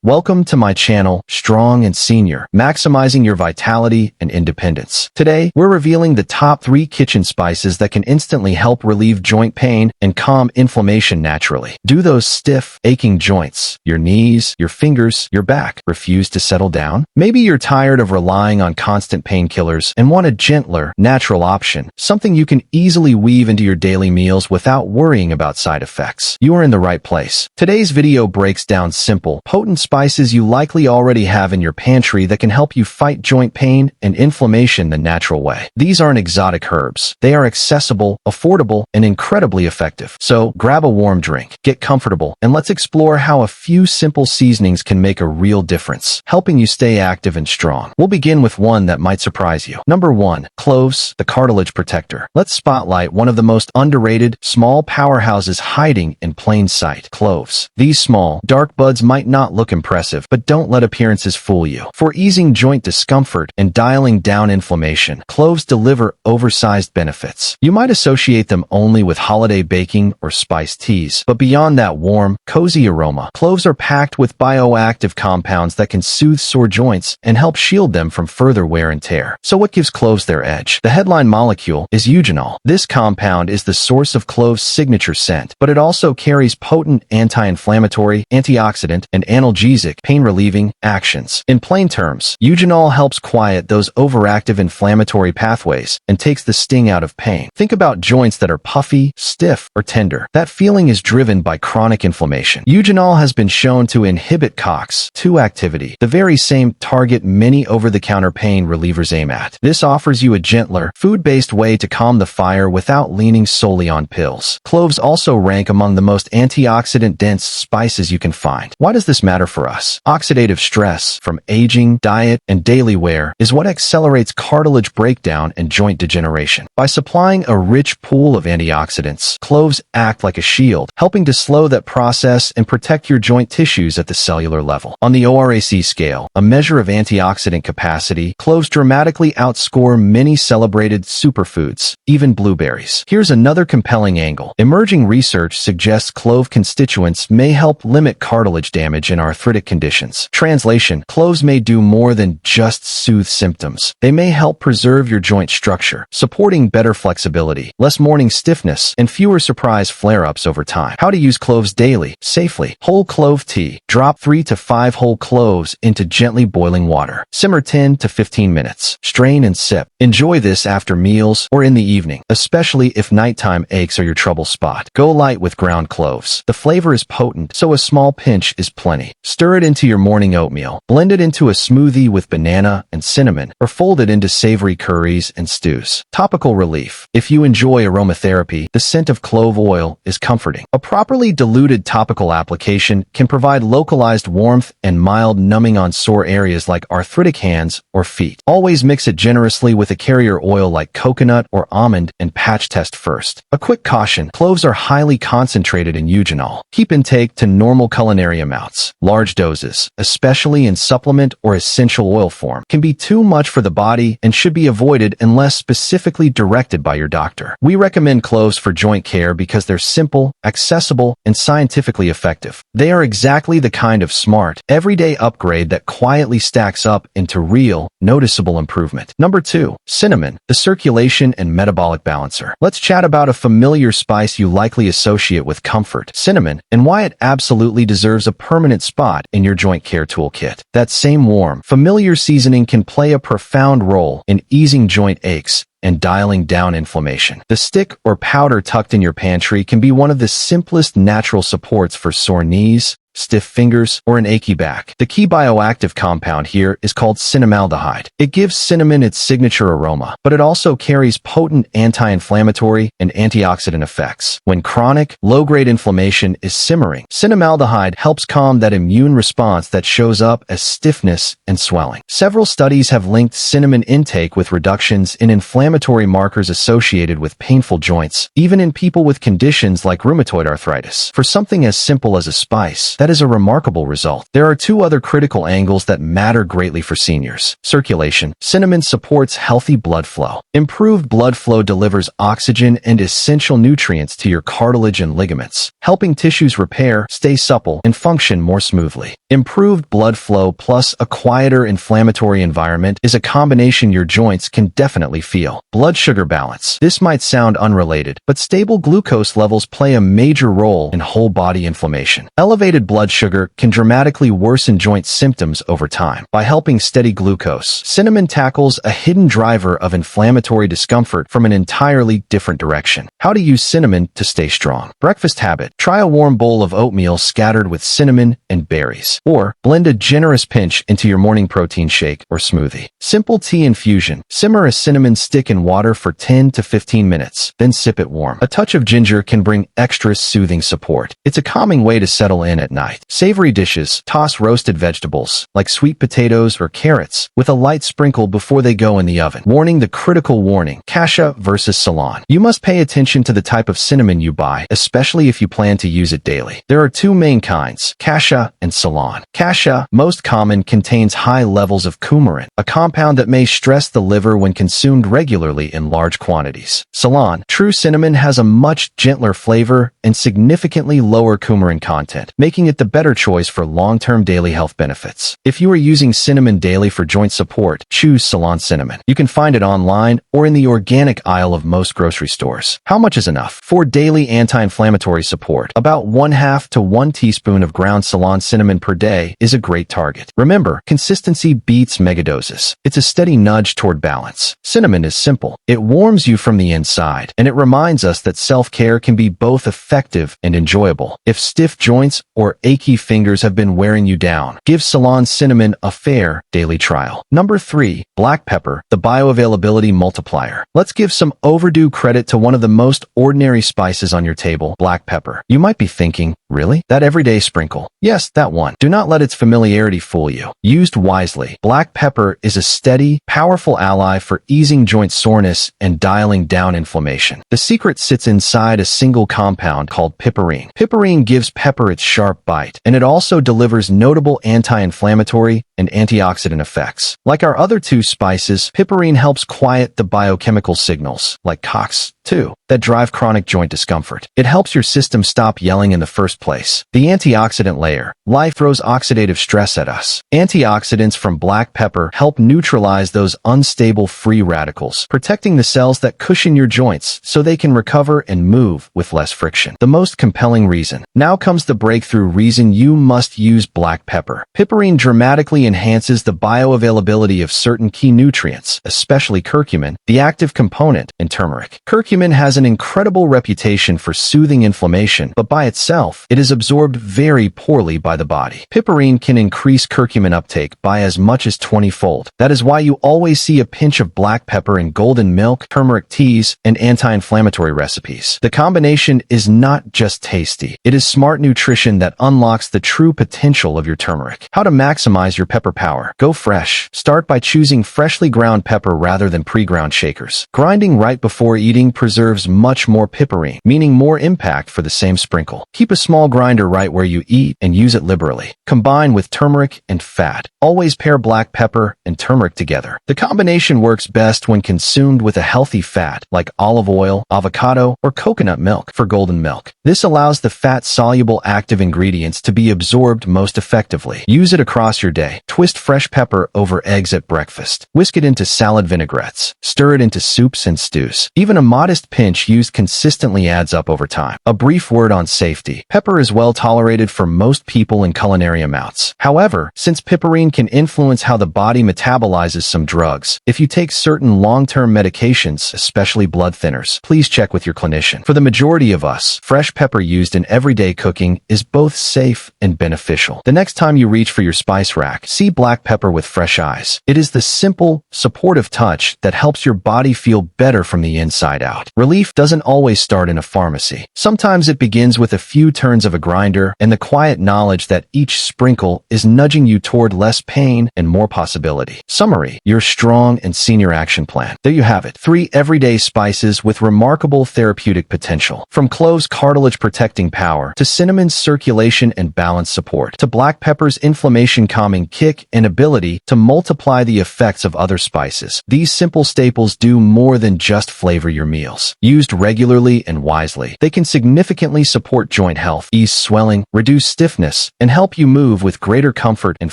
Welcome to my channel, Strong and Senior, maximizing your vitality and independence. Today, we're revealing the top 3 kitchen spices that can instantly help relieve joint pain and calm inflammation naturally. Do those stiff, aching joints, your knees, your fingers, your back, refuse to settle down? Maybe you're tired of relying on constant painkillers and want a gentler, natural option, something you can easily weave into your daily meals without worrying about side effects. You are in the right place. Today's video breaks down simple, potent spices you likely already have in your pantry that can help you fight joint pain and inflammation the natural way. These aren't exotic herbs. They are accessible, affordable, and incredibly effective. So grab a warm drink, get comfortable, and let's explore how a few simple seasonings can make a real difference, helping you stay active and strong. We'll begin with one that might surprise you. Number 1. Cloves, the cartilage protector. Let's spotlight one of the most underrated, small powerhouses hiding in plain sight. Cloves. These small, dark buds might not look impressive, but don't let appearances fool you. For easing joint discomfort and dialing down inflammation, cloves deliver oversized benefits. You might associate them only with holiday baking or spiced teas, but beyond that warm, cozy aroma, cloves are packed with bioactive compounds that can soothe sore joints and help shield them from further wear and tear. So what gives cloves their edge? The headline molecule is eugenol. This compound is the source of cloves' signature scent, but it also carries potent anti-inflammatory, antioxidant, and analgesic, pain-relieving actions. In plain terms, eugenol helps quiet those overactive inflammatory pathways and takes the sting out of pain. Think about joints that are puffy, stiff, or tender. That feeling is driven by chronic inflammation. Eugenol has been shown to inhibit COX-2 activity, the very same target many over-the-counter pain relievers aim at. This offers you a gentler, food-based way to calm the fire without leaning solely on pills. Cloves also rank among the most antioxidant-dense spices you can find. Why does this matter for us? Oxidative stress from aging, diet, and daily wear is what accelerates cartilage breakdown and joint degeneration. By supplying a rich pool of antioxidants, cloves act like a shield, helping to slow that process and protect your joint tissues at the cellular level. On the ORAC scale, a measure of antioxidant capacity, cloves dramatically outscore many celebrated superfoods, even blueberries. Here's another compelling angle. Emerging research suggests clove constituents may help limit cartilage damage in arthritic conditions. Translation: cloves may do more than just soothe symptoms. They may help preserve your joint structure, supporting better flexibility, less morning stiffness, and fewer surprise flare-ups over time. How to use cloves daily, safely. Whole clove tea. Drop 3 to 5 whole cloves into gently boiling water. Simmer 10 to 15 minutes. Strain and sip. Enjoy this after meals or in the evening, especially if nighttime aches are your trouble spot. Go light with ground cloves. The flavor is potent, so a small pinch is plenty. Stir it into your morning oatmeal. Blend it into a smoothie with banana and cinnamon, or fold it into savory curries and stews. Topical relief. If you enjoy aromatherapy, the scent of clove oil is comforting. A properly diluted topical application can provide localized warmth and mild numbing on sore areas like arthritic hands or feet. Always mix it generously with a carrier oil like coconut or almond and patch test first. A quick caution: cloves are highly concentrated in eugenol. Keep intake to normal culinary amounts. Large doses, especially in supplement or essential oil form, can be too much for the body and should be avoided unless specifically directed by your doctor. We recommend cloves for joint care because they're simple, accessible, and scientifically effective. They are exactly the kind of smart, everyday upgrade that quietly stacks up into real, noticeable improvement. Number 2. Cinnamon, the circulation and metabolic balancer. Let's chat about a familiar spice you likely associate with comfort: cinnamon, and why it absolutely deserves a permanent spot in your joint care toolkit. That same warm, familiar seasoning can play a profound role in easing joint aches and dialing down inflammation. The stick or powder tucked in your pantry can be one of the simplest natural supports for sore knees, stiff fingers, or an achy back. The key bioactive compound here is called cinnamaldehyde. It gives cinnamon its signature aroma, but it also carries potent anti-inflammatory and antioxidant effects. When chronic, low-grade inflammation is simmering, cinnamaldehyde helps calm that immune response that shows up as stiffness and swelling. Several studies have linked cinnamon intake with reductions in inflammatory markers associated with painful joints, even in people with conditions like rheumatoid arthritis. For something as simple as a spice, that That is a remarkable result. There are two other critical angles that matter greatly for seniors. Circulation. Cinnamon supports healthy blood flow. Improved blood flow delivers oxygen and essential nutrients to your cartilage and ligaments, helping tissues repair, stay supple, and function more smoothly. Improved blood flow plus a quieter inflammatory environment is a combination your joints can definitely feel. Blood sugar balance. This might sound unrelated, but stable glucose levels play a major role in whole body inflammation. Elevated blood sugar can dramatically worsen joint symptoms over time. By helping steady glucose, cinnamon tackles a hidden driver of inflammatory discomfort from an entirely different direction. How to use cinnamon to stay strong. Breakfast habit. Try a warm bowl of oatmeal scattered with cinnamon and berries. Or blend a generous pinch into your morning protein shake or smoothie. Simple tea infusion. Simmer a cinnamon stick in water for 10 to 15 minutes, then sip it warm. A touch of ginger can bring extra soothing support. It's a calming way to settle in at night. Savory dishes. Toss roasted vegetables, like sweet potatoes or carrots, with a light sprinkle before they go in the oven. Warning: the critical warning. Cassia versus Ceylon. You must pay attention to the type of cinnamon you buy, especially if you plan to use it daily. There are two main kinds, cassia and Ceylon. Cassia, most common, contains high levels of coumarin, a compound that may stress the liver when consumed regularly in large quantities. Ceylon, true cinnamon, has a much gentler flavor and significantly lower coumarin content, making it the better choice for long-term daily health benefits. If you are using cinnamon daily for joint support, choose Ceylon cinnamon. You can find it online or in the organic aisle of most grocery stores. How much is enough? For daily anti-inflammatory support, about 1/2 to 1 teaspoon of ground Ceylon cinnamon per day is a great target. Remember, consistency beats megadoses. It's a steady nudge toward balance. Cinnamon is simple. It warms you from the inside, and it reminds us that self-care can be both effective and enjoyable. If stiff joints or achy fingers have been wearing you down, give Ceylon cinnamon a fair daily trial. Number 3, black pepper, the bioavailability multiplier. Let's give some overdue credit to one of the most ordinary spices on your table, black pepper. You might be thinking, really? That everyday sprinkle? Yes, that one. Do not let its familiarity fool you. Used wisely, black pepper is a steady, powerful ally for easing joint soreness and dialing down inflammation. The secret sits inside a single compound called piperine. Piperine gives pepper its sharp bite, and it also delivers notable anti-inflammatory and antioxidant effects. Like our other two spices, piperine helps quiet the biochemical signals, like COX-2, that drive chronic joint discomfort. It helps your system stop yelling in the first place. The antioxidant layer. Life throws oxidative stress at us. Antioxidants from black pepper help neutralize those unstable free radicals, protecting the cells that cushion your joints so they can recover and move with less friction. The most compelling reason. Now comes the breakthrough reason you must use black pepper. Piperine dramatically enhances the bioavailability of certain key nutrients, especially curcumin, the active component in turmeric. Curcumin has an incredible reputation for soothing inflammation, but by itself, it is absorbed very poorly by the body. Piperine can increase curcumin uptake by as much as 20-fold. That is why you always see a pinch of black pepper in golden milk, turmeric teas, and anti-inflammatory recipes. The combination is not just tasty. It is smart nutrition that unlocks the true potential of your turmeric. How to maximize your pepper power. Go fresh. Start by choosing freshly ground pepper rather than pre-ground shakers. Grinding right before eating preserves much more piperine, meaning more impact for the same sprinkle. Keep a small grinder right where you eat and use it liberally. Combine with turmeric and fat. Always pair black pepper and turmeric together. The combination works best when consumed with a healthy fat like olive oil, avocado, or coconut milk for golden milk. This allows the fat-soluble active ingredients to be absorbed most effectively. Use it across your day. Twist fresh pepper over eggs at breakfast. Whisk it into salad vinaigrettes. Stir it into soups and stews. Even a modest pinch used consistently adds up over time. A brief word on safety. Pepper is well tolerated for most people in culinary amounts. However, since piperine can influence how the body metabolizes some drugs, if you take certain long-term medications, especially blood thinners, please check with your clinician. For the majority of us, fresh pepper used in everyday cooking is both safe and beneficial. The next time you reach for your spice rack, see black pepper with fresh eyes. It is the simple, supportive touch that helps your body feel better from the inside out. about. Relief doesn't always start in a pharmacy. Sometimes it begins with a few turns of a grinder and the quiet knowledge that each sprinkle is nudging you toward less pain and more possibility. Summary: your strong and senior action plan. There you have it. 3 everyday spices with remarkable therapeutic potential. From cloves' cartilage-protecting power to cinnamon's circulation and balance support to black pepper's inflammation-calming kick and ability to multiply the effects of other spices. These simple staples do more than just flavor your meals. Used regularly and wisely, they can significantly support joint health, ease swelling, reduce stiffness, and help you move with greater comfort and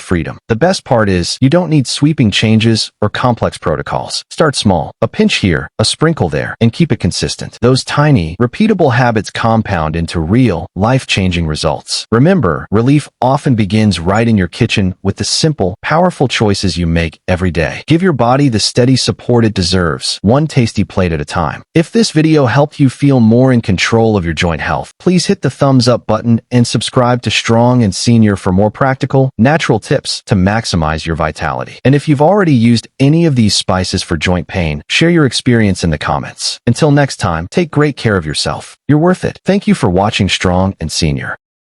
freedom. The best part is, you don't need sweeping changes or complex protocols. Start small. A pinch here, a sprinkle there, and keep it consistent. Those tiny, repeatable habits compound into real, life-changing results. Remember, relief often begins right in your kitchen with the simple, powerful choices you make every day. Give your body the steady support it deserves, one tasty plate at a time. If this video helped you feel more in control of your joint health, please hit the thumbs up button and subscribe to Strong and Senior for more practical, natural tips to maximize your vitality. And if you've already used any of these spices for joint pain, share your experience in the comments. Until next time, take great care of yourself. You're worth it. Thank you for watching Strong and Senior.